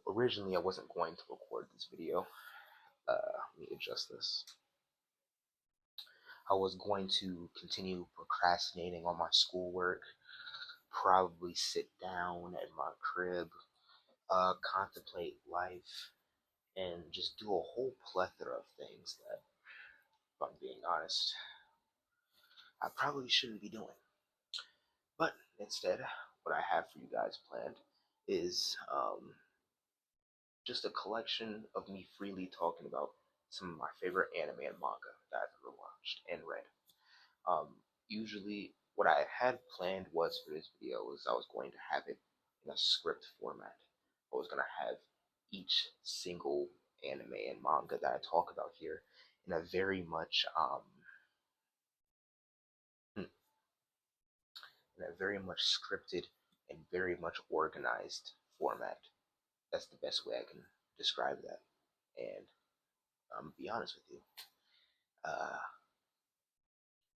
Originally I wasn't going to record this video. Let me adjust this. I was going to continue procrastinating on my schoolwork, probably sit down at my crib, contemplate life, and just do a whole plethora of things that, if I'm being honest, I probably shouldn't be doing. But instead, what I have for you guys planned is just a collection of me freely talking about some of my favorite anime and manga that I've ever watched and read. Usually, what I had planned was for this video was I was going to have it in a script format. I was going to have each single anime and manga that I talk about here in a very much scripted and very much organized format. That's the best way I can describe that. And be honest with you, uh,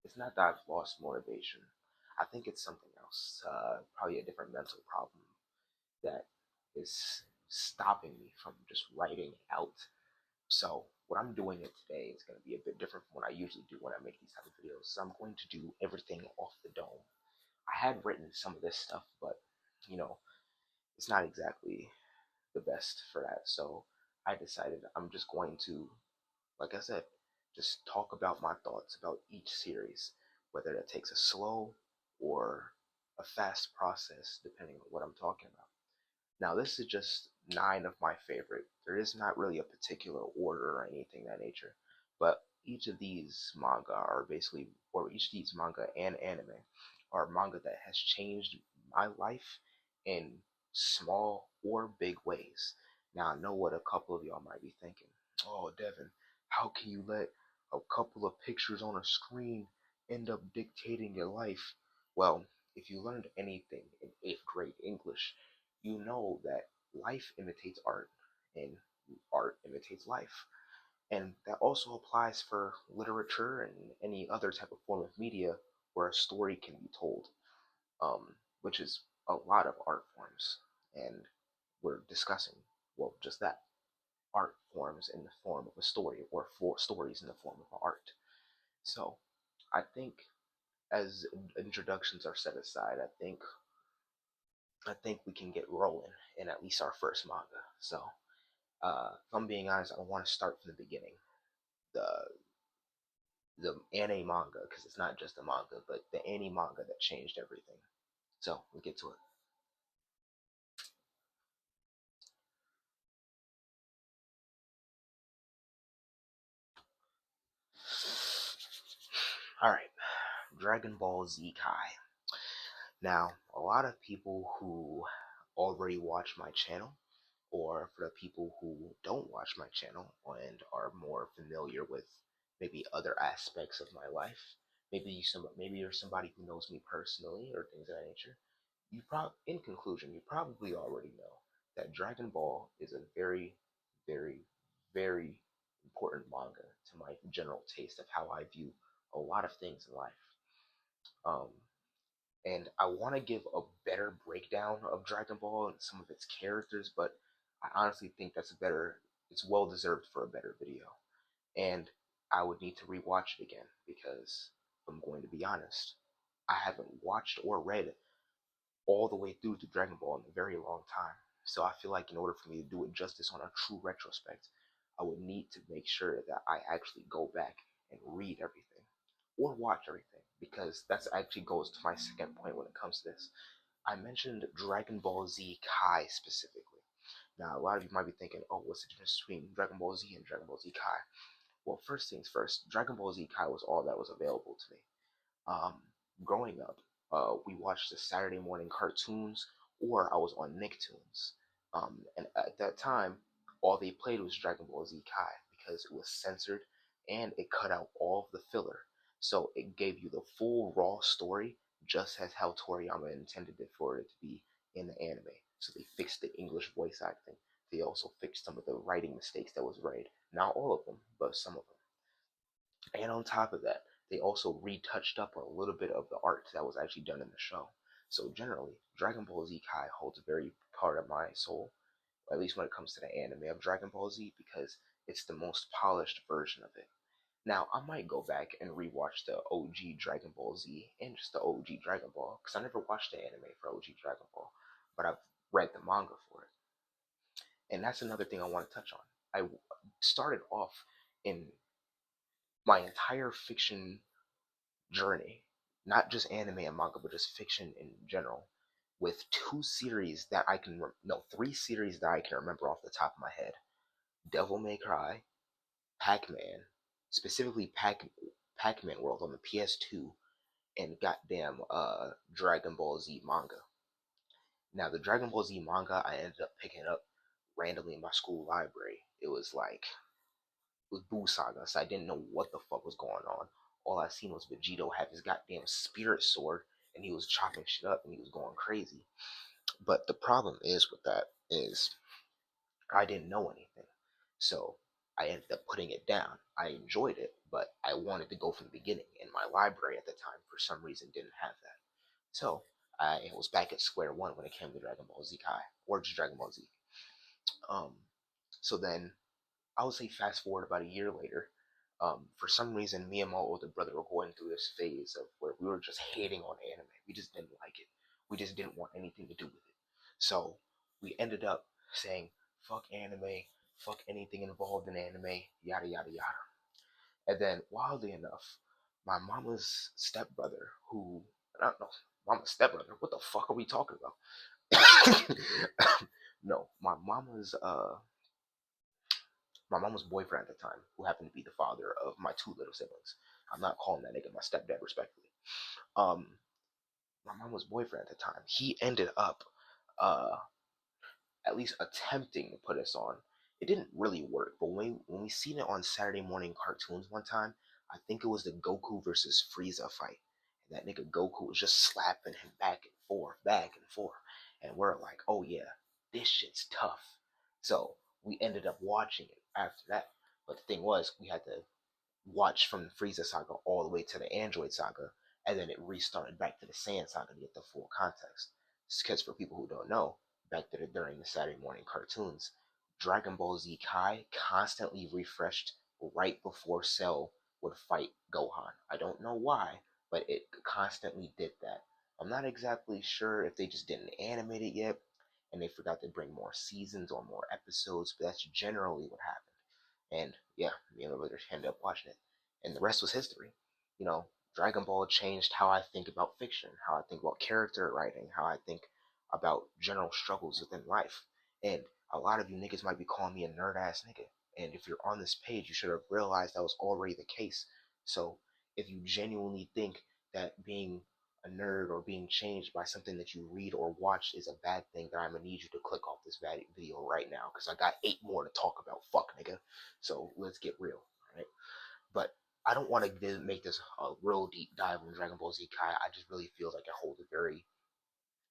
it's not that I've lost motivation. I think it's something else, probably a different mental problem that is stopping me from just writing out. So what I'm doing it today is going to be a bit different from what I usually do when I make these type of videos. So I'm going to do everything off the dome. I had written some of this stuff, but you know, it's not exactly the best for that. So I decided I'm just going to, like I said, just talk about my thoughts about each series, whether that takes a slow or a fast process, depending on what I'm talking about. Now, this is just 9 of my favorite. There is not really a particular order or anything of that nature, but each of these manga are basically, or each of these manga and anime are manga that has changed my life in small or big ways. Now, I know what a couple of y'all might be thinking. Oh, Devin, how can you let a couple of pictures on a screen end up dictating your life? Well, if you learned anything in 8th grade English, you know that life imitates art and art imitates life. And that also applies for literature and any other type of form of media where a story can be told, which is a lot of art forms. And we're discussing, well, just that art forms in the form of a story or for stories in the form of art. So I think as introductions are set aside, I think we can get rolling in at least our first manga. So, if I'm being honest, I want to start from the beginning, the anime manga, because it's not just a manga, but the anime manga that changed everything. So we'll get to it. All right, Dragon Ball Z Kai. Now, a lot of people who already watch my channel, or for the people who don't watch my channel and are more familiar with maybe other aspects of my life, maybe you're somebody who knows me personally or things of that nature. In conclusion, you probably already know that Dragon Ball is a very, very, very important manga to my general taste of how I view a lot of things in life. Um, and I want to give a better breakdown of Dragon Ball and some of its characters, but I honestly think it's well deserved for a better video. And I would need to rewatch it again because, if I'm going to be honest, I haven't watched or read all the way through to Dragon Ball in a very long time. So I feel like in order for me to do it justice on a true retrospect, I would need to make sure that I actually go back and read everything or watch everything, because that actually goes to my second point when it comes to this. I mentioned Dragon Ball Z Kai specifically. Now, a lot of you might be thinking, oh, what's the difference between Dragon Ball Z and Dragon Ball Z Kai? Well, first things first, Dragon Ball Z Kai was all that was available to me. Um, Growing up, we watched the Saturday morning cartoons, or I was on Nicktoons. And at that time, all they played was Dragon Ball Z Kai because it was censored and it cut out all of the filler. So it gave you the full raw story, just as how Toriyama intended it for it to be in the anime. So they fixed the English voice acting. They also fixed some of the writing mistakes that was made. Not all of them, but some of them. And on top of that, they also retouched up a little bit of the art that was actually done in the show. So generally, Dragon Ball Z Kai holds a very part of my soul, at least when it comes to the anime of Dragon Ball Z, because it's the most polished version of it. Now, I might go back and rewatch the OG Dragon Ball Z and just the OG Dragon Ball, because I never watched the anime for OG Dragon Ball, but I've read the manga for it. And that's another thing I want to touch on. I started off in my entire fiction journey, not just anime and manga, but just fiction in general, with two series that I can, no, three series that I can remember off the top of my head: Devil May Cry, Pac-Man, specifically Pac-Man World on the PS2, and goddamn Dragon Ball Z manga. Now the Dragon Ball Z manga I ended up picking up randomly in my school library. It was Boo Saga, so I didn't know what the fuck was going on. All I seen was Vegito have his goddamn spirit sword, and he was chopping shit up, and he was going crazy. But the problem is with that is I didn't know anything, so I ended up putting it down. I enjoyed it, but I wanted to go from the beginning, and my library at the time, for some reason, didn't have that. So I was back at square one when it came to Dragon Ball Z Kai, or just Dragon Ball Z. Um, so then I would say fast forward about a year later. For some reason, me and my older brother were going through this phase of where we were just hating on anime. We just didn't like it. We just didn't want anything to do with it. So we ended up saying, fuck anime, fuck anything involved in anime, yada, yada, yada. And then, wildly enough, my mama's stepbrother, who, I don't know, mama's stepbrother, what the fuck are we talking about? No, my mama's boyfriend at the time, who happened to be the father of my two little siblings. I'm not calling that nigga my stepdad, respectfully. Um, my mama's boyfriend at the time, he ended up uh at least attempting to put us on. It didn't really work, but when we seen it on Saturday morning cartoons one time, I think it was the Goku versus Frieza fight. And that nigga Goku was just slapping him back and forth. And we're like, oh yeah, this shit's tough. So we ended up watching it after that. But the thing was, we had to watch from the Frieza saga all the way to the Android saga, and then it restarted back to the Saiyan saga to get the full context. Because for people who don't know, back there during the Saturday morning cartoons, Dragon Ball Z Kai constantly refreshed right before Cell would fight Gohan. I don't know why, but it constantly did that. I'm not exactly sure if they just didn't animate it yet and they forgot to bring more seasons or more episodes, but that's generally what happened. And yeah, me and my brother ended up watching it. And the rest was history. You know, Dragon Ball changed how I think about fiction, how I think about character writing, how I think about general struggles within life. And a lot of you niggas might be calling me a nerd ass nigga. And if you're on this page, you should have realized that was already the case. So if you genuinely think that being a nerd or being changed by something that you read or watch is a bad thing, then I'm gonna need you to click off this video right now because I got 8 more to talk about. Fuck, nigga. So let's get real, right? But I don't want to make this a real deep dive on Dragon Ball Z Kai. I just really feel like it holds a very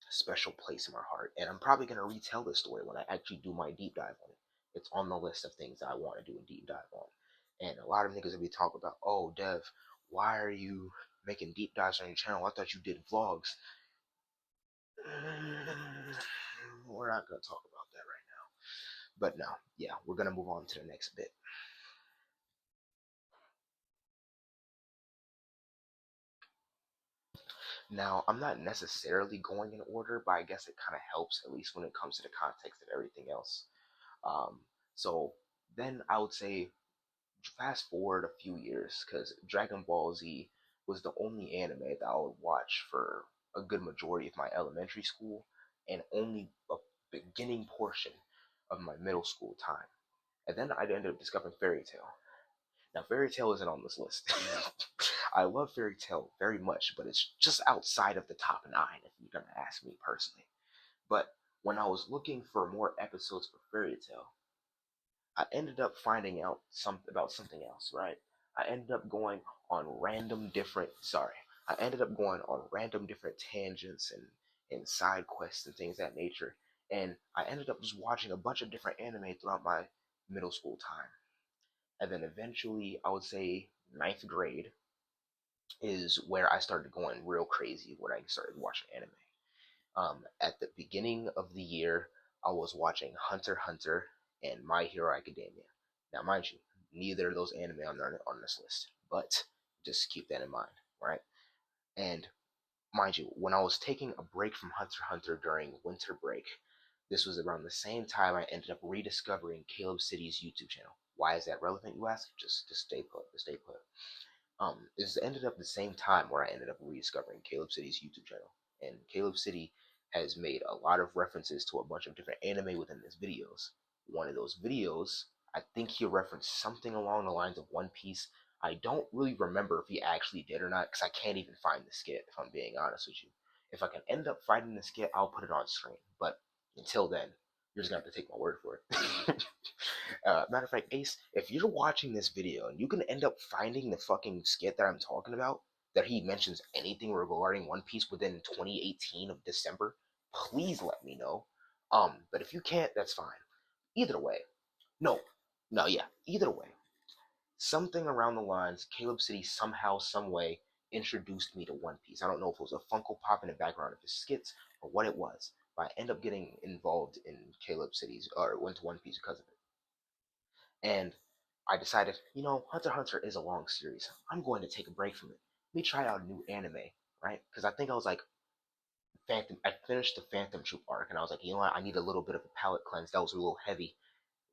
special place in my heart, and I'm probably gonna retell this story when I actually do my deep dive on it. It's on the list of things that I want to do a deep dive on. And a lot of niggas will be talking about, oh, Dev, why are you making deep dives on your channel? I thought you did vlogs. We're not gonna talk about that right now. But no, yeah, we're gonna move on to the next bit. Now, I'm not necessarily going in order, but I guess it kind of helps, at least when it comes to the context of everything else. Um, so then I would say fast forward a few years, because Dragon Ball Z was the only anime that I would watch for a good majority of my elementary school and only a beginning portion of my middle school time. And then I ended up discovering Fairy Tail. Now, Fairy Tail isn't on this list. I love Fairy Tail very much, but it's just outside of the top 9 if you're gonna ask me personally. But when I was looking for more episodes for Fairy Tail, I ended up finding out something else, right? I ended up going on random different sorry. I ended up going on random different tangents and side quests and things of that nature. And I ended up just watching a bunch of different anime throughout my middle school time. And then eventually, I would say ninth grade is where I started going real crazy when I started watching anime. At the beginning of the year, I was watching Hunter x Hunter and My Hero Academia. Now, mind you, neither of those anime are on this list, but just keep that in mind, right? And mind you, when I was taking a break from Hunter x Hunter during winter break, this was around the same time I ended up rediscovering Caleb City's YouTube channel. Why is that relevant, you ask? Just stay put. Just stay put. This ended up the same time where I ended up rediscovering Caleb City's YouTube channel. And Caleb City has made a lot of references to a bunch of different anime within his videos. One of those videos, I think he referenced something along the lines of One Piece. I don't really remember if he actually did or not, because I can't even find the skit, if I'm being honest with you. If I can end up finding the skit, I'll put it on screen. But until then, you're just gonna have to take my word for it. Matter of fact, Ace, if you're watching this video and you can end up finding the fucking skit that I'm talking about, that he mentions anything regarding One Piece within 2018 of December, please let me know. But if you can't, that's fine. Either way, no, no, yeah, either way, something around the lines, Caleb City somehow, some way introduced me to One Piece. I don't know if it was a Funko Pop in the background of his skits or what it was, but I end up getting involved in Caleb City's or went to One Piece because of it. And I decided, Hunter x Hunter is a long series. I'm going to take a break from it. Let me try out a new anime, right? Because I think I was like, Phantom. I finished the Phantom Troop arc, and I was like, you know what? I need a little bit of a palate cleanse. That was a little heavy.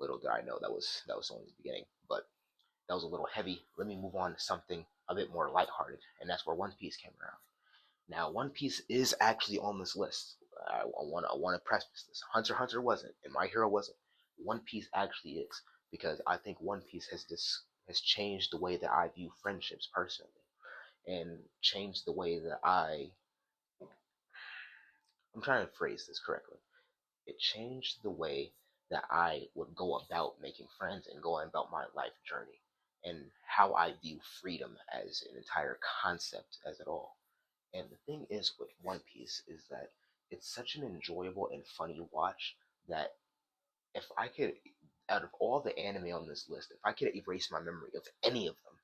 Little did I know that was only the beginning, but that was a little heavy. Let me move on to something a bit more lighthearted, and that's where One Piece came around. Now, One Piece is actually on this list. I want to preface this. Hunter x Hunter wasn't, and My Hero wasn't. One Piece actually is, because I think One Piece has changed the way that I view friendships personally, and changed the way that I'm trying to phrase this correctly. It changed the way that I would go about making friends and going about my life journey, and how I view freedom as an entire concept as it all. And the thing is with One Piece is that it's such an enjoyable and funny watch that if I could, out of all the anime on this list, if I could erase my memory of any of them,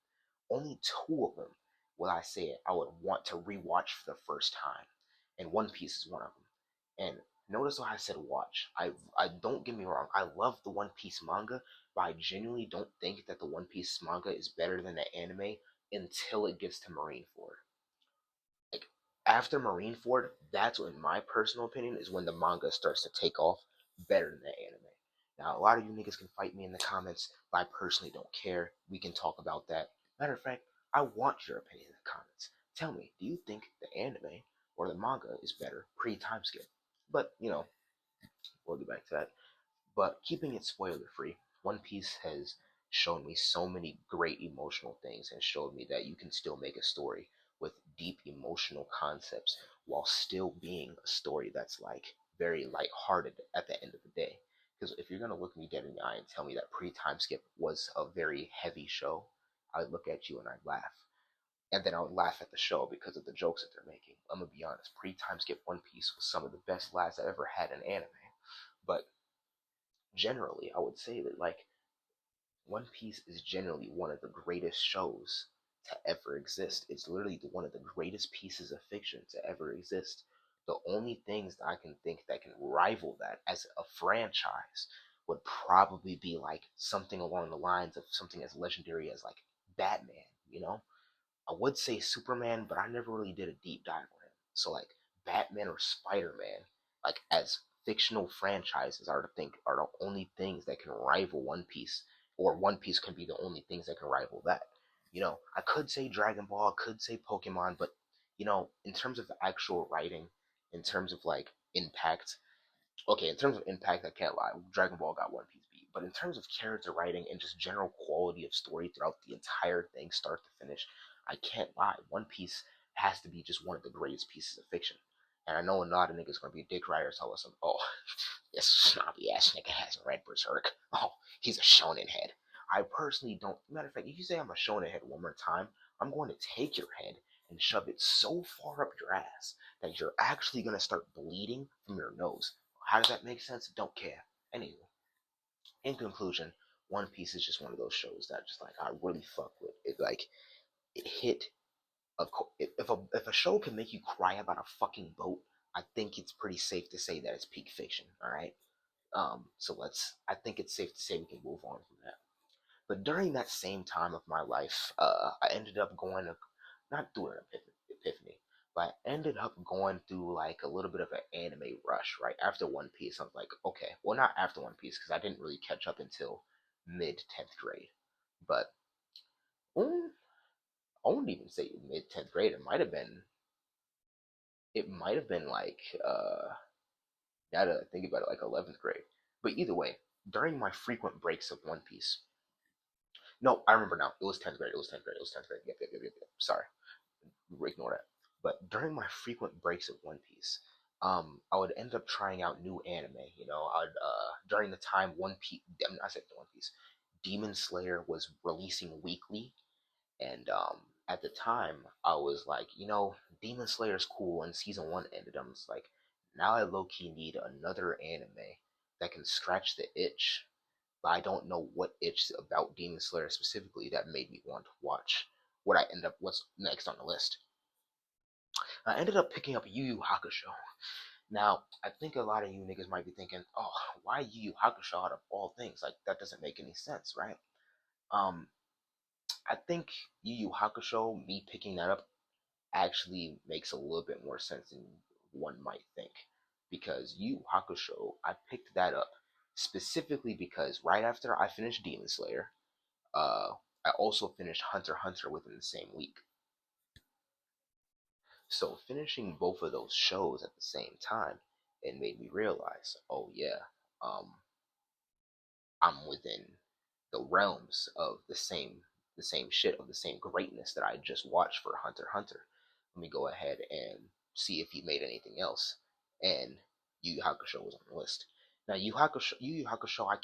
only two of them would I say it, I would want to rewatch for the first time. And One Piece is one of them. And notice how I said watch. I don't get me wrong, I love the One Piece manga, but I genuinely don't think that the One Piece manga is better than the anime until it gets to Marineford. Like after Marineford, that's when my personal opinion is when the manga starts to take off better than the anime. Now, a lot of you niggas can fight me in the comments, but I personally don't care. We can talk about that. Matter of fact, I want your opinion in the comments. Tell me, do you think the anime or the manga is better pre-time skip? But we'll get back to that. But keeping it spoiler free, One Piece has shown me so many great emotional things and showed me that you can still make a story with deep emotional concepts while still being a story that's like very lighthearted at the end of the day. Because if you're gonna look me dead in the eye and tell me that pre-time skip was a very heavy show, I'd look at you and I'd laugh. And then I would laugh at the show because of the jokes that they're making. I'm gonna be honest, pre-time skip One Piece was some of the best laughs I've ever had in anime. But generally, I would say that like One Piece is generally one of the greatest shows to ever exist. It's literally one of the greatest pieces of fiction to ever exist. The only things that I can think that can rival that as a franchise would probably be like something along the lines of something as legendary as like Batman. I would say Superman, but I never really did a deep dive on him. So like Batman or Spider-Man, like as fictional franchises are the only things that can rival One Piece, or One Piece can be the only things that can rival that. I could say Dragon Ball, I could say Pokemon, but in terms of the actual writing, in terms of like impact, okay, in terms of impact, I can't lie. Dragon Ball got One Piece beat. But in terms of character writing and just general quality of story throughout the entire thing, start to finish, I can't lie. One Piece has to be just one of the greatest pieces of fiction. And I know a lot of niggas gonna be dick riders tell us, oh, this snobby ass nigga hasn't read Berserk. Oh, he's a shonen head. I personally don't. Matter of fact, if you say I'm a shonen head one more time, I'm going to take your head and shove it so far up your ass that you're actually gonna start bleeding from your nose. How does that make sense? Don't care. Anyway, in conclusion, One Piece is just one of those shows that just like I really fuck with. It like it hit a if a show can make you cry about a fucking boat, I think it's pretty safe to say that it's peak fiction. All right. So I think it's safe to say we can move on from that. But during that same time of my life, I ended up going to, not through an epiphany, but I ended up going through like a little bit of an anime rush right after One Piece. I was like, okay, well, not after One Piece because I didn't really catch up until mid 10th grade. But mm, I wouldn't even say mid 10th grade. It might have been like, now that I think about it, like 11th grade. But either way, during my frequent breaks of One Piece, no, I remember now. It was 10th grade. It was 10th grade. It was 10th grade. Yep. Sorry, ignore that. But during my frequent breaks of One Piece, I would end up trying out new anime. I'd during the time One Piece, I said One Piece, Demon Slayer was releasing weekly, and at the time I was like, Demon Slayer's cool, and season one ended. I'm just like, now I low key need another anime that can scratch the itch, but I don't know what itch about Demon Slayer specifically that made me want to watch what's next on the list. I ended up picking up Yu Yu Hakusho. Now, I think a lot of you niggas might be thinking, oh, why Yu Yu Hakusho out of all things? Like, that doesn't make any sense, right? Um, I think Yu Yu Hakusho, me picking that up, actually makes a little bit more sense than one might think. Because Yu Yu Hakusho, I picked that up specifically because right after I finished Demon Slayer, uh, I also finished Hunter x Hunter within the same week. So finishing both of those shows at the same time, it made me realize, oh yeah, um, I'm within the realms of the same shit of the same greatness that I just watched for Hunter x Hunter. Let me go ahead and see if he made anything else. And Yu Yu Hakusho was on the list. Now Yu Yu Hakusho, I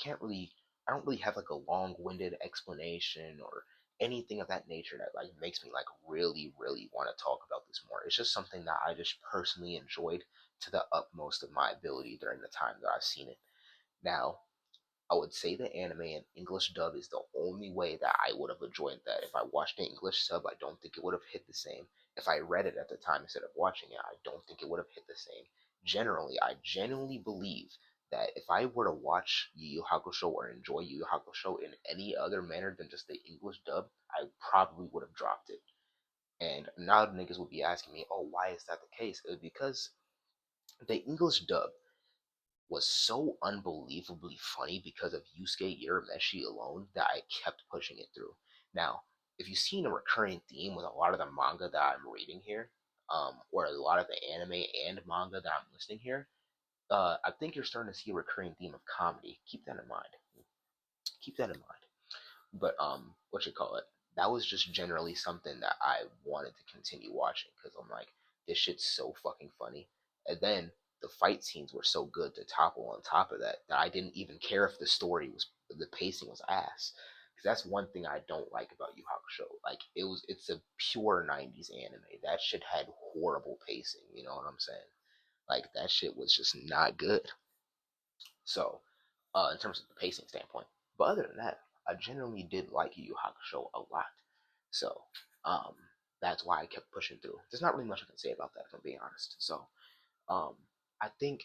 don't really have like a long-winded explanation or anything of that nature that like makes me like really, really want to talk about this more. It's just something that I just personally enjoyed to the utmost of my ability during the time that I've seen it. Now, I would say the anime and English dub is the only way that I would have enjoyed that. If I watched the English sub, I don't think it would have hit the same. If I read it at the time instead of watching it, I don't think it would have hit the same. Generally, I genuinely believe that if I were to watch Yu Yu Hakusho or enjoy Yu Yu Hakusho in any other manner than just the English dub, I probably would have dropped it. And now the niggas would be asking me, oh, why is that the case? It was because the English dub was so unbelievably funny because of Yusuke Urameshi alone that I kept pushing it through. Now, if you've seen a recurring theme with a lot of the manga that I'm reading here, or a lot of the anime and manga that I'm listing here, I think you're starting to see a recurring theme of comedy. Keep that in mind. Keep that in mind. But what you call it? That was just generally something that I wanted to continue watching because I'm like, this shit's so fucking funny. And then the fight scenes were so good to topple on top of that that I didn't even care if the pacing was ass. Because that's one thing I don't like about Yu Hakusho. Like it's a pure '90s anime. That shit had horrible pacing. You know what I'm saying? Like that shit was just not good. So, in terms of the pacing standpoint. But other than that, I generally did like Yu Yu Hakusho a lot. So, um, that's why I kept pushing through. There's not really much I can say about that, if I'm being honest. So, um, I think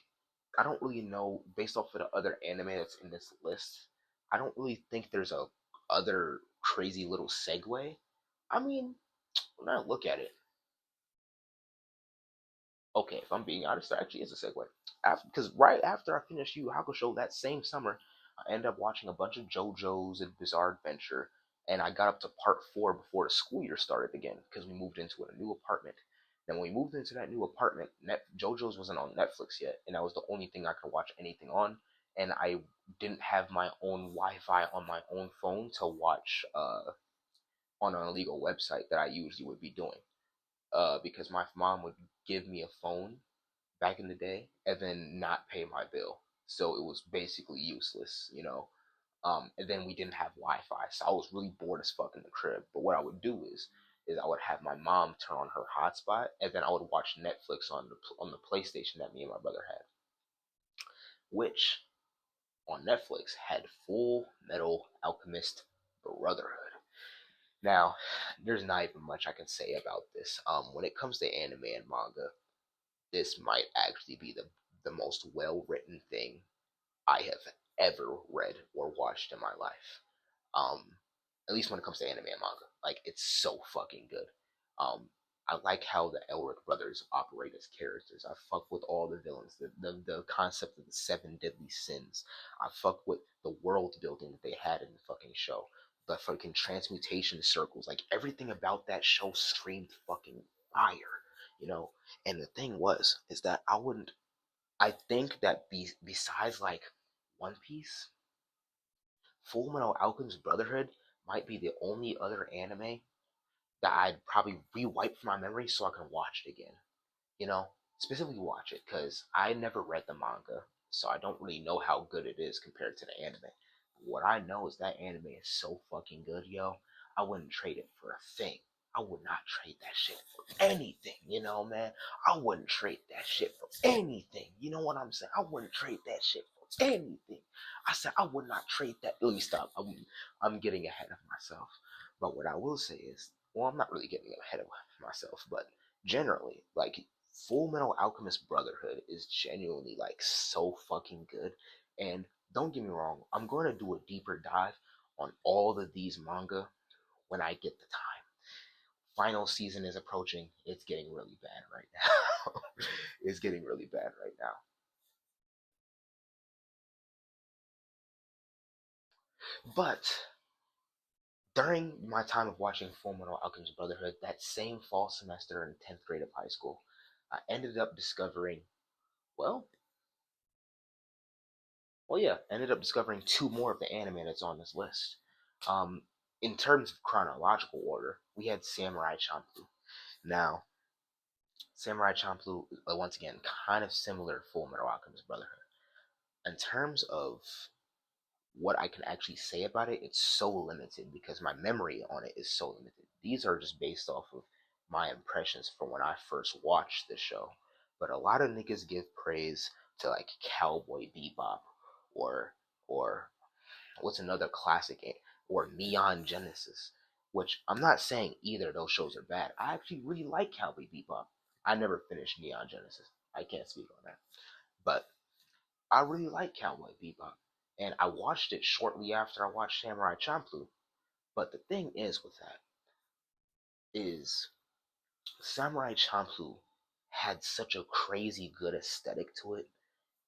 I don't really know based off of the other anime that's in this list. I don't really think there's a other crazy little segue. I mean, when I look at it, okay, if I'm being honest, that actually is a segue. Because right after I finished Yu Yu Hakusho that same summer, I ended up watching a bunch of JoJo's and Bizarre Adventure, and I got up to part 4 before the school year started again because we moved into a new apartment. Then when we moved into that new apartment, JoJo's wasn't on Netflix yet, and that was the only thing I could watch anything on. And I didn't have my own Wi-Fi on my own phone to watch on an illegal website that I usually would be doing. Because my mom would give me a phone back in the day and then not pay my bill. So it was basically useless. And then we didn't have Wi-Fi, so I was really bored as fuck in the crib. But what I would do is I would have my mom turn on her hotspot, and then I would watch Netflix on the PlayStation that me and my brother had, which on Netflix had Full Metal Alchemist Brotherhood. Now, there's not even much I can say about this. When it comes to anime and manga, this might actually be the most well written thing I have ever read or watched in my life. Um, at least when it comes to anime and manga, like it's so fucking good. Um, I like how the Elric brothers operate as characters. I fuck with all the villains, the concept of the seven deadly sins. I fuck with the world building that they had in the fucking show. The fucking transmutation circles, like everything about that show screamed fucking fire, you know. And the thing is that I wouldn't. I think that besides like One Piece, Full Metal Alchemist Brotherhood might be the only other anime that I'd probably rewipe from my memory so I can watch it again. You know, specifically watch it because I never read the manga, so I don't really know how good it is compared to the anime. What I know is that anime is so fucking good, yo. I wouldn't trade it for a thing. I would not trade that shit for anything, you know, man. I wouldn't trade that shit for anything. You know what I'm saying? I wouldn't trade that shit for anything. I said I would not trade that. Let me stop. I'm getting ahead of myself. But what I will say is, well, I'm not really getting ahead of myself, but generally, like Full Metal Alchemist Brotherhood is genuinely like so fucking good. And don't get me wrong, I'm going to do a deeper dive on all of these manga when I get the time. Final season is approaching. It's getting really bad right now. It's getting really bad right now. But during my time of watching Full Metal Alchemist Brotherhood, that same fall semester in 10th grade of high school, I ended up discovering, well, ended up discovering two more of the anime that's on this list. Um, in terms of chronological order, we had Samurai Champloo. Now, Samurai Champloo, once again, kind of similar to Full Metal Alchemist Brotherhood. In terms of what I can actually say about it, it's so limited because my memory on it is so limited. These are just based off of my impressions from when I first watched the show. But a lot of niggas give praise to like Cowboy Bebop or or what's another classic or Neon Genesis, which I'm not saying either of those shows are bad. I actually really like Cowboy Bebop. I never finished Neon Genesis. I can't speak on that. But I really like Cowboy Bebop. And I watched it shortly after I watched Samurai Champloo. But the thing is with that is Samurai Champloo had such a crazy good aesthetic to it,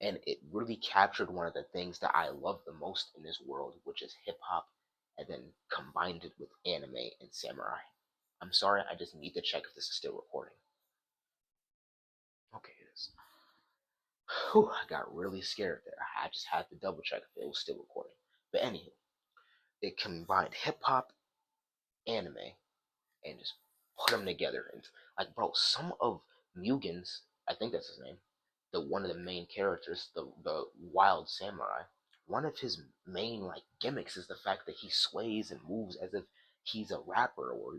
and it really captured one of the things that I love the most in this world, which is hip hop, and then combined it with anime and samurai. I'm sorry, I just need to check if this is still recording. Okay, it is. Whew, I got really scared there. I just had to double check if it was still recording. But anywho, it combined hip hop, anime, and just put them together. And like, bro, some of Mugen's, I think that's his name, the one of the main characters, the wild samurai. One of his main like gimmicks is the fact that he sways and moves as if he's a rapper or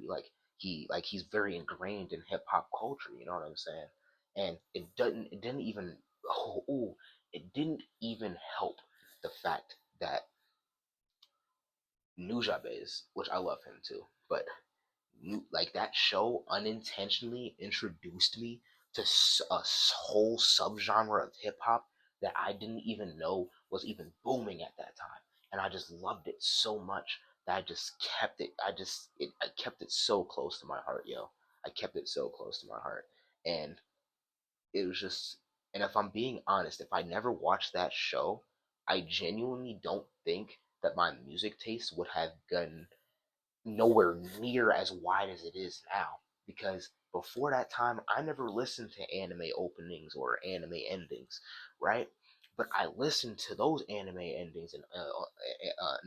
he's very ingrained in hip hop culture. You know what I'm saying? And it didn't even it didn't even help the fact that Nujabes, which I love him too, but like that show unintentionally introduced me to a whole subgenre of hip hop that I didn't even know was even booming at that time, and I just loved it so much that I just kept it. I kept it so close to my heart, yo. I kept it so close to my heart, and it was just. And if I'm being honest, if I never watched that show, I genuinely don't think that my music taste would have gotten nowhere near as wide as it is now. Because before that time, I never listened to anime openings or anime endings, right? But I listened to those anime endings and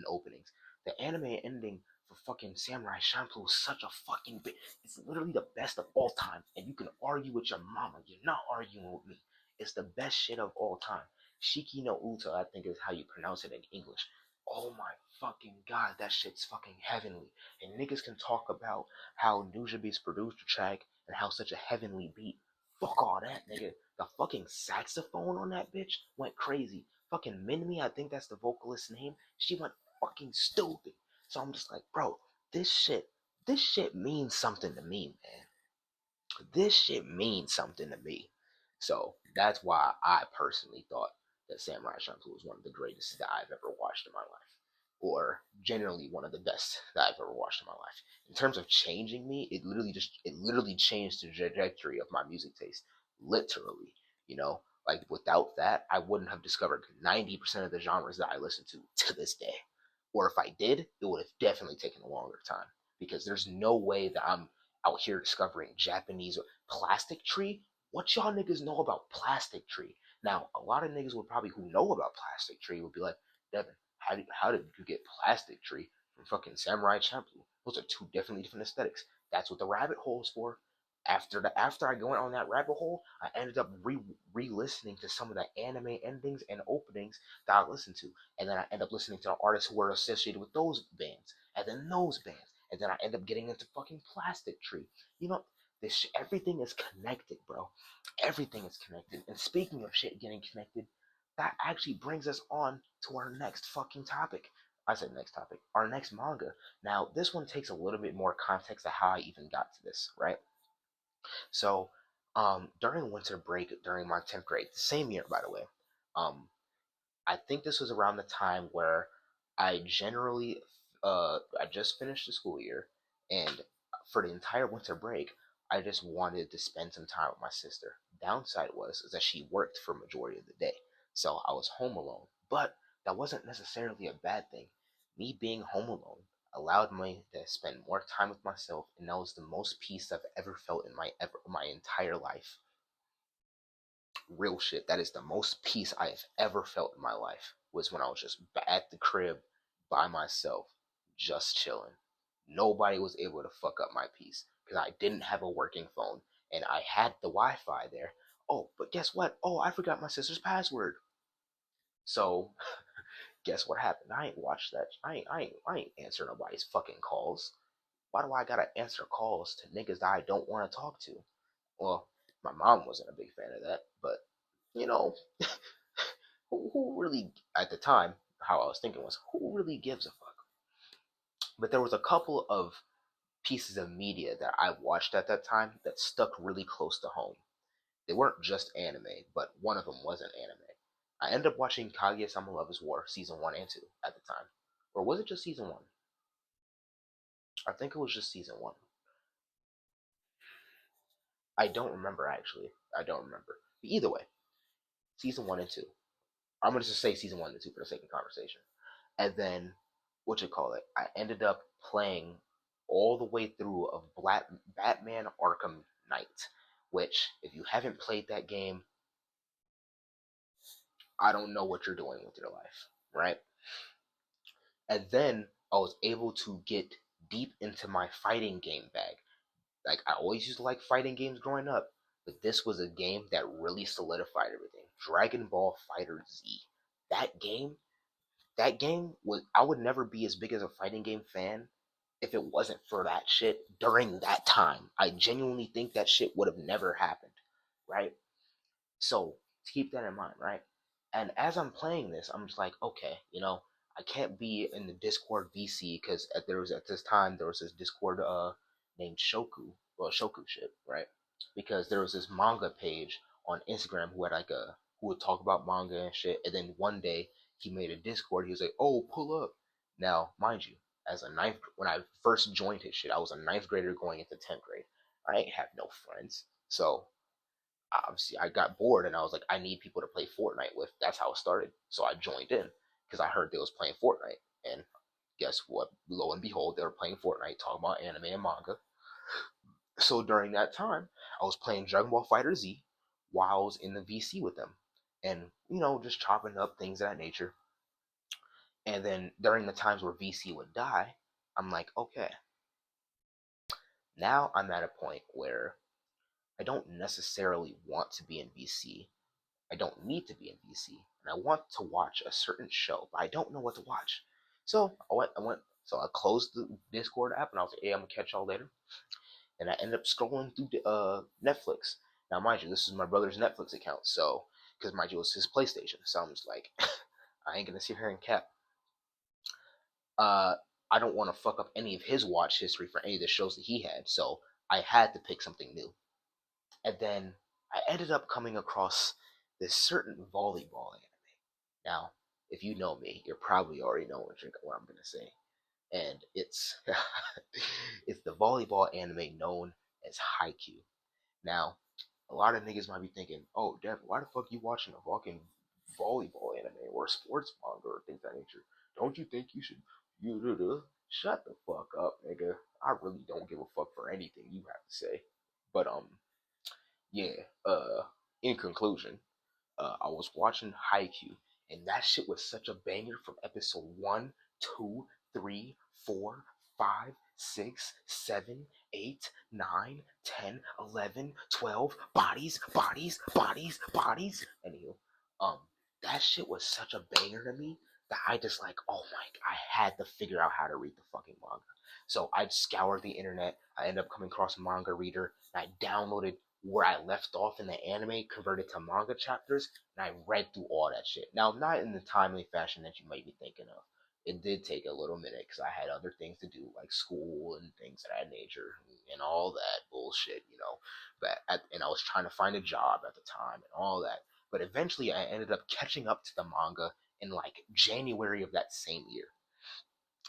openings. The anime ending for fucking Samurai Champloo is such a fucking it's literally the best of all time. And you can argue with your mama. You're not arguing with me. It's the best shit of all time. Shiki no Uta, I think is how you pronounce it in English. Oh my fucking god, that shit's fucking heavenly. And niggas can talk about how Nujabes produced the track and how such a heavenly beat. Fuck all that, nigga. The fucking saxophone on that bitch went crazy. Fucking Minmi, I think that's the vocalist's name. She went fucking stupid. So I'm just like, bro, this shit means something to me, man. This shit means something to me. So that's why I personally thought that Samurai Champloo is one of the greatest that I've ever watched in my life, or generally one of the best that I've ever watched in my life. In terms of changing me, it literally changed the trajectory of my music taste, literally. You know, like without that, I wouldn't have discovered 90% of the genres that I listen to this day. Or if I did, it would have definitely taken a longer time because there's no way that I'm out here discovering Japanese Plastic Tree. What y'all niggas know about Plastic Tree? Now, a lot of niggas would probably who know about Plastic Tree would be like, Devin, how did you get Plastic Tree from fucking Samurai Champloo? Those are two definitely different aesthetics. That's what the rabbit hole is for. After I went on that rabbit hole, I ended up re-listening to some of the anime endings and openings that I listened to, and then I end up listening to the artists who were associated with those bands, and then those bands, and then I end up getting into fucking Plastic Tree. You know, everything is connected, bro. Everything is connected. And speaking of shit getting connected, that actually brings us on to our next fucking topic. I said next topic. Our next manga. Now, this one takes a little bit more context of how I even got to this, right? So, during winter break during my 10th grade, the same year, by the way, um, I think this was around the time where I generally, I just finished the school year, and for the entire winter break, I just wanted to spend some time with my sister. Downside was is that she worked for majority of the day, so I was home alone. But that wasn't necessarily a bad thing. Me being home alone allowed me to spend more time with myself, and that was the most peace I've ever felt in my entire life. Real shit. That is the most peace I have ever felt in my life. Was when I was just at the crib by myself, just chilling. Nobody was able to fuck up my peace because I didn't have a working phone and I had the Wi-Fi there. Oh, but guess what? Oh, I forgot my sister's password. So guess what happened? I ain't watched that. I ain't answer nobody's fucking calls. Why do I gotta answer calls to niggas that I don't want to talk to? Well, my mom wasn't a big fan of that, but you know, who really at the time how I was thinking was who really gives a fuck? But there was a couple of pieces of media that I watched at that time that stuck really close to home. They weren't just anime, but one of them was an anime. I ended up watching Kaguya-sama Love is War season 1 and 2 at the time. Or was it just season 1? I think it was just season 1. I don't remember actually. I don't remember. But either way, season 1 and 2. I'm going to just say season 1 and 2 for the sake of conversation. And then what you call it, I ended up playing all the way through of Batman Arkham Knight, which if you haven't played that game, I don't know what you're doing with your life, right? And then I was able to get deep into my fighting game bag. Like I always used to like fighting games growing up, but this was a game that really solidified everything. Dragon Ball Fighter Z. That game that game was I would never be as big as a fighting game fan if it wasn't for that shit during that time. I genuinely think that shit would have never happened, right? So keep that in mind, right? And as I'm playing this, I'm just like, okay, I can't be in the Discord VC because at this time there was this Discord named Shoku, well Shoku shit, right? Because there was this manga page on Instagram who would talk about manga and shit, and then one day he made a Discord. He was like, "Oh, pull up." Now, mind you, when I first joined his shit, I was a ninth grader going into 10th grade. I ain't have no friends, so obviously I got bored and I was like, I need people to play Fortnite with. That's how it started. So I joined in because I heard they was playing Fortnite. And guess what? Lo and behold, they were playing Fortnite, talking about anime and manga. So during that time, I was playing Dragon Ball Fighter Z while I was in the VC with them. And, just chopping up things of that nature. And then during the times where VC would die, I'm like, okay, now I'm at a point where I don't necessarily want to be in VC. I don't need to be in VC, and I want to watch a certain show, but I don't know what to watch. So so I closed the Discord app, and I was like, "Hey, I'm gonna catch y'all later." And I ended up scrolling through Netflix. Now, mind you, this is my brother's Netflix account, so because mind you, it was his PlayStation, so I'm just like, I ain't gonna sit here and cap. Uh, I don't want to fuck up any of his watch history for any of the shows that he had, so I had to pick something new. And then I ended up coming across this certain volleyball anime. Now, if you know me, you're probably already know what I'm gonna say, and it's it's the volleyball anime known as Haikyuu. Now, a lot of niggas might be thinking, "Oh, Dev, why the fuck you watching a fucking volleyball anime or sports manga or things of that nature? Don't you think you should shut the fuck up, nigga? I really don't give a fuck for anything you have to say." But yeah. In conclusion, I was watching Haikyuu, and that shit was such a banger from episode 1, 2, 3, 4, 5, 6, 7, 8, 9, 10, 11, 12. Bodies, bodies, bodies, bodies. Anywho, um, that shit was such a banger to me that I just like, oh my, I had to figure out how to read the fucking manga. So I scoured the internet. I ended up coming across a manga reader, and I downloaded where I left off in the anime, converted to manga chapters, and I read through all that shit. Now, not in the timely fashion that you might be thinking of. It did take a little minute because I had other things to do, like school and things of that nature, and all that bullshit, you know. And I was trying to find a job at the time and all that. But eventually, I ended up catching up to the manga in like January of that same year,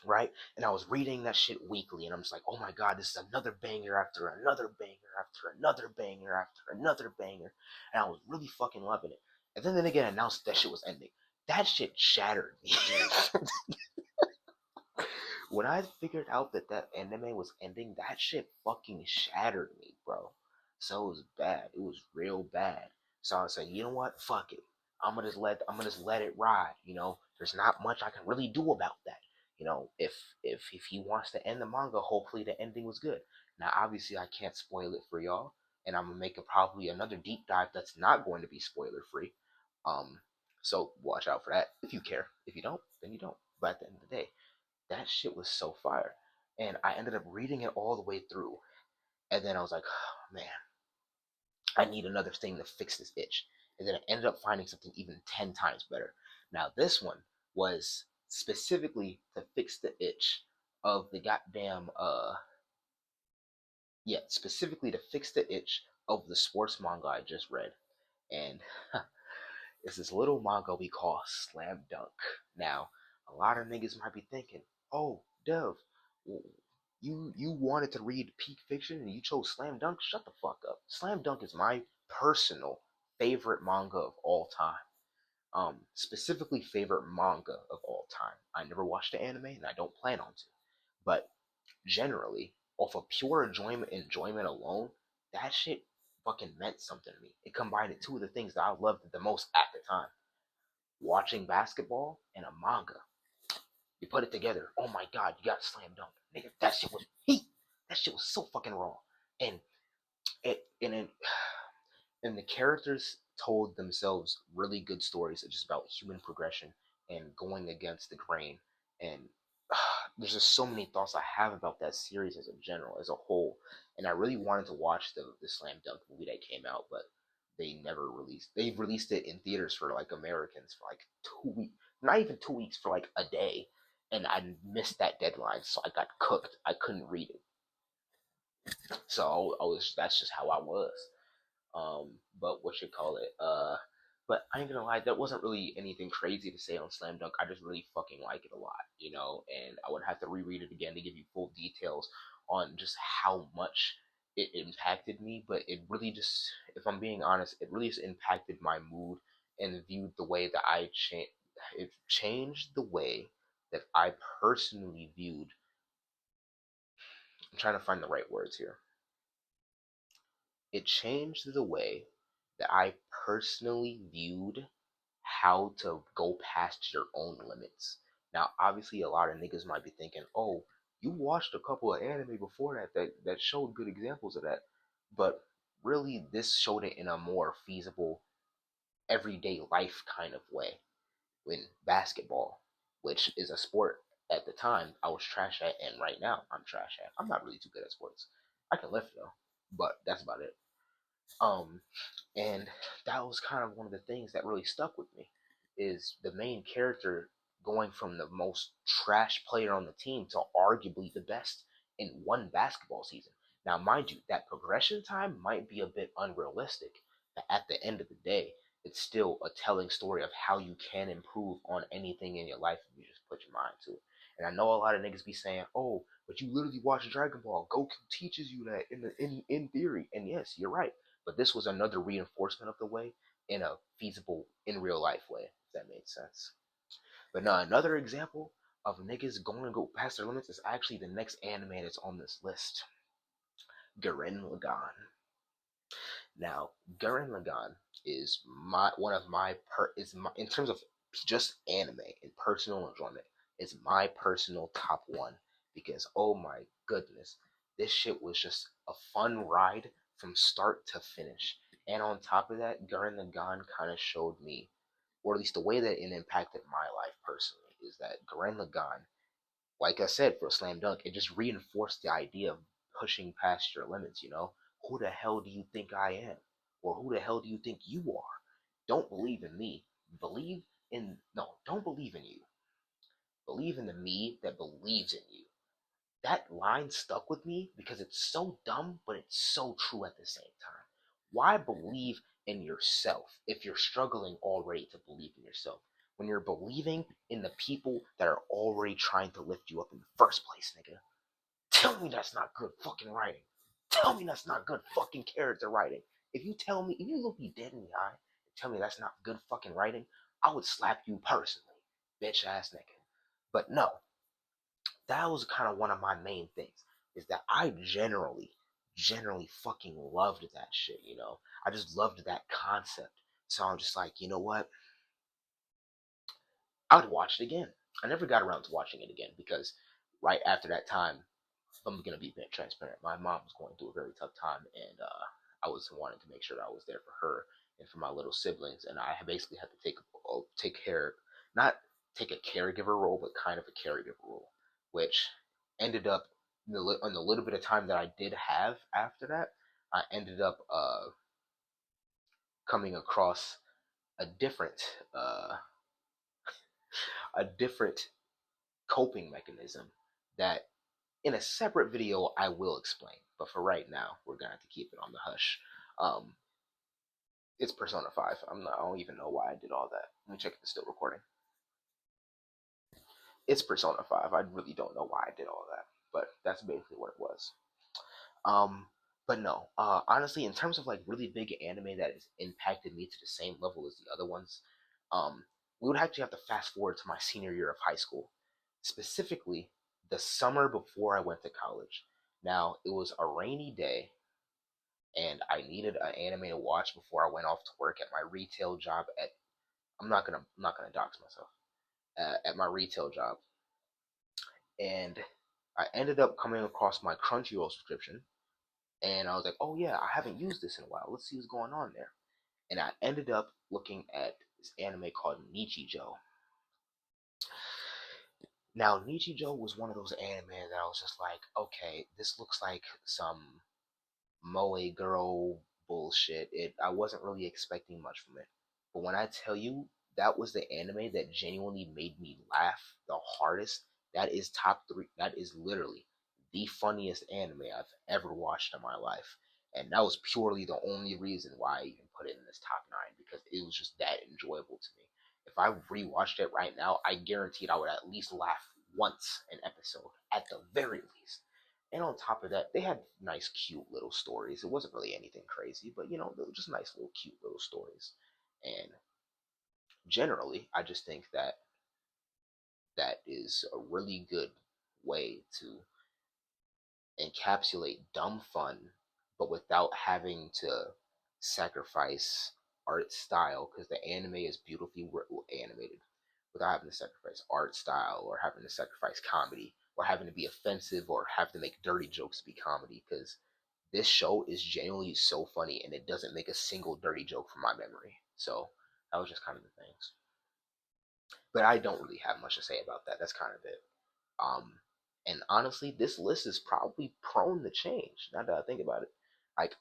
right? And I was reading that shit weekly, and I'm just like, oh my god, this is another banger after another banger after another banger after another banger, and I was really fucking loving it. And then again announced that shit was ending. That shit shattered me. When I figured out that that anime was ending, that shit fucking shattered me, bro. So it was bad. It was real bad. So I was like, you know what? Fuck it. I'm gonna just let it ride. You know, there's not much I can really do about that. You know, if he wants to end the manga, hopefully the ending was good. Now, obviously, I can't spoil it for y'all, and I'm gonna make probably another deep dive that's not going to be spoiler free. Um, so watch out for that if you care. If you don't, then you don't. But at the end of the day, that shit was so fire. And I ended up reading it all the way through. And then I was like, oh, man, I need another thing to fix this itch. And then I ended up finding something even 10 times better. Now, this one was specifically to fix the itch of the goddamn, yeah, specifically to fix the itch of the sports manga I just read. And it's this little manga we call Slam Dunk. Now, a lot of niggas might be thinking, "Oh, Dev, you wanted to read peak fiction and you chose Slam Dunk? Shut the fuck up." Slam Dunk is my personal favorite manga of all time. Specifically favorite manga of all time. I never watched the anime and I don't plan on to. But generally, off of pure enjoyment alone, that shit fucking meant something to me. It combined two of the things that I loved the most at the time: watching basketball and a manga. You put it together, oh my god, you got Slam Dunk. Nigga, that shit was heat. That shit was so fucking raw. And it and it and the characters told themselves really good stories just about human progression and going against the grain. And there's just so many thoughts I have about that series as a general, as a whole. And I really wanted to watch the Slam Dunk movie that came out, but they never released. They released it in theaters for like Americans for like 2 weeks, not even 2 weeks, for like a day, and I missed that deadline, so I got cooked. I couldn't read it, so I was. That's just how I was. But what you call it? But I ain't gonna lie, that wasn't really anything crazy to say on Slam Dunk. I just really fucking like it a lot, you know. And I would have to reread it again to give you full details on just how much it impacted me. But it really just, if I'm being honest, it really just impacted my mood and viewed the way that I changed. It changed the way that I personally viewed. I'm trying to find the right words here. It changed the way that I personally viewed how to go past your own limits. Now, obviously, a lot of niggas might be thinking, "Oh, you watched a couple of anime before that showed good examples of that," but really, this showed it in a more feasible, everyday life kind of way. In basketball, which is a sport at the time I was trash at, and right now I'm trash at. I'm not really too good at sports. I can lift though, but that's about it. Um, and that was kind of one of the things that really stuck with me, is the main character going from the most trash player on the team to arguably the best in one basketball season. Now, mind you, that progression time might be a bit unrealistic, but at the end of the day, it's still a telling story of how you can improve on anything in your life if you just put your mind to it. And I know a lot of niggas be saying, "Oh, but you literally watch Dragon Ball. Goku teaches you that in theory." And yes, you're right. But this was another reinforcement of the way in a feasible, in real life way, if that made sense. But now another example of niggas going to go past their limits is actually the next anime that's on this list, Gurren Lagann. Now, Gurren Lagann is my one of my per is my, in terms of just anime and personal enjoyment, is my personal top one because oh my goodness, this shit was just a fun ride from start to finish. And on top of that, Gurren Lagann kind of showed me, or at least the way that it impacted my life personally, is that Gurren Lagann, like I said, for a slam dunk, it just reinforced the idea of pushing past your limits, you know? Who the hell do you think I am? Or who the hell do you think you are? Don't believe in me. Believe in, no, don't believe in you. Believe in the me that believes in you. That line stuck with me because it's so dumb, but it's so true at the same time. Why believe in yourself if you're struggling already to believe in yourself? When you're believing in the people that are already trying to lift you up in the first place, nigga. Tell me that's not good fucking writing. Tell me that's not good fucking character writing. If you look me dead in the eye and tell me that's not good fucking writing, I would slap you personally, bitch ass nigga. But no, that was kind of one of my main things, is that I generally fucking loved that shit, you know? I just loved that concept. So I'm just like, you know what? I would watch it again. I never got around to watching it again because right after that time, if I'm gonna be transparent, my mom was going through a very tough time, and I was wanting to make sure I was there for her and for my little siblings, and I basically had to take care, not take a caregiver role, but kind of a caregiver role, which ended up on the little bit of time that I did have after that, I ended up coming across a different uh, a different coping mechanism that in a separate video I will explain. But for right now, we're gonna have to keep it on the hush. Um, it's Persona 5. I don't even know why I did all that. Let me check if it's still recording. It's Persona 5. I really don't know why I did all that, but that's basically what it was. Um, but no, honestly, in terms of like really big anime that has impacted me to the same level as the other ones, um, we would actually have to fast forward to my senior year of high school, specifically the summer before I went to college. Now, it was a rainy day, and I needed an anime to watch before I went off to work at my retail job at. I'm not gonna dox myself. At my retail job, and I ended up coming across my Crunchyroll subscription, and I was like, oh yeah, I haven't used this in a while. Let's see what's going on there. And I ended up looking at this anime called Nichijou. Now, Nichijou was one of those anime that I was just like, okay, this looks like some moe girl bullshit. I wasn't really expecting much from it. But when I tell you that was the anime that genuinely made me laugh the hardest, that is top three. That is literally the funniest anime I've ever watched in my life. And that was purely the only reason why I even put it in this top nine, because it was just that enjoyable to me. If I rewatched it right now, I guaranteed I would at least laugh once an episode, at the very least. And on top of that, they had nice, cute little stories. It wasn't really anything crazy, but you know, they were just nice, little, cute little stories. And generally, I just think that that is a really good way to encapsulate dumb fun, but without having to sacrifice art style, because the anime is beautifully animated, without having to sacrifice art style or having to sacrifice comedy or having to be offensive or have to make dirty jokes to be comedy, because this show is genuinely so funny and it doesn't make a single dirty joke from my memory. So that was just kind of the things. But I don't really have much to say about that. That's kind of it. Um, and honestly, this list is probably prone to change. Now that I think about it, like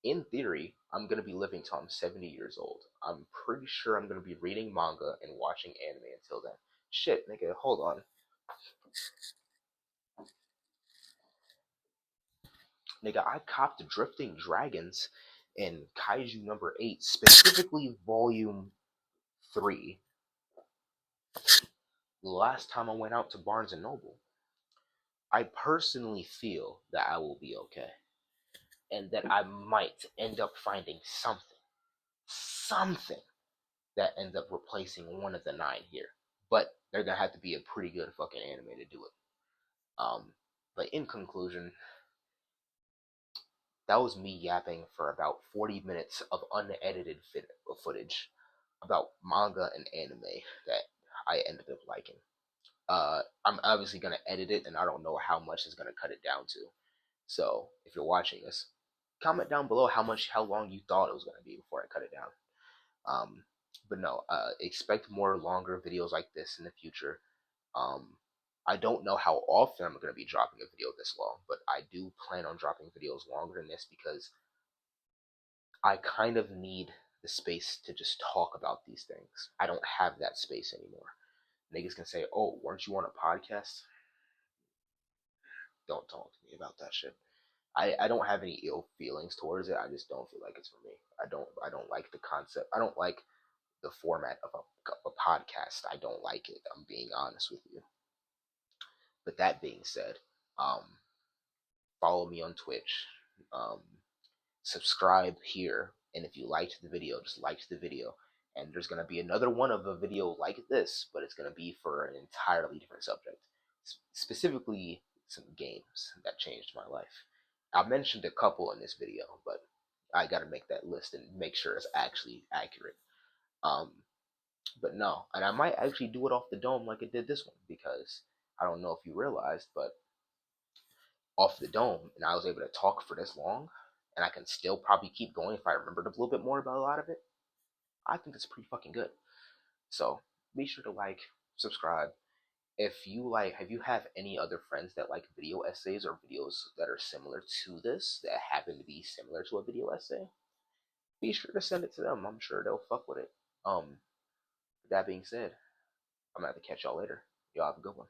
in theory, I'm gonna be living till I'm 70 years old. I'm pretty sure I'm gonna be reading manga and watching anime until then. Shit, nigga, hold on, nigga. I copped Drifting Dragons in Kaiju number 8, specifically volume 3, the last time I went out to Barnes and Noble, I personally feel that I will be okay. And that I might end up finding something that ends up replacing one of the 9 here. But they're gonna have to be a pretty good fucking anime to do it. But in conclusion, that was me yapping for about 40 minutes of unedited footage about manga and anime that I ended up liking. I'm obviously gonna edit it, and I don't know how much is gonna cut it down to. So if you're watching this, comment down below how long you thought it was gonna be before I cut it down. Um, but no, expect more longer videos like this in the future. Um, I don't know how often I'm going to be dropping a video this long, but I do plan on dropping videos longer than this because I kind of need the space to just talk about these things. I don't have that space anymore. Niggas can say, "Oh, weren't you on a podcast?" Don't talk to me about that shit. I don't have any ill feelings towards it. I just don't feel like it's for me. I don't like the concept. I don't like the format of a podcast. I don't like it. I'm being honest with you. But that being said, follow me on Twitch. Um, subscribe here, and if you liked the video, just like the video. And there's gonna be another one of a video like this, but it's gonna be for an entirely different subject, specifically some games that changed my life. I mentioned a couple in this video, but I gotta make that list and make sure it's actually accurate. Um, but no, and I might actually do it off the dome like I did this one because I don't know if you realized, but off the dome, and I was able to talk for this long, and I can still probably keep going if I remembered a little bit more about a lot of it. I think it's pretty fucking good. So be sure to like, subscribe. If you have any other friends that like video essays or videos that are similar to this, that happen to be similar to a video essay, be sure to send it to them. I'm sure they'll fuck with it. That being said, I'm gonna have to catch y'all later. Y'all have a good one.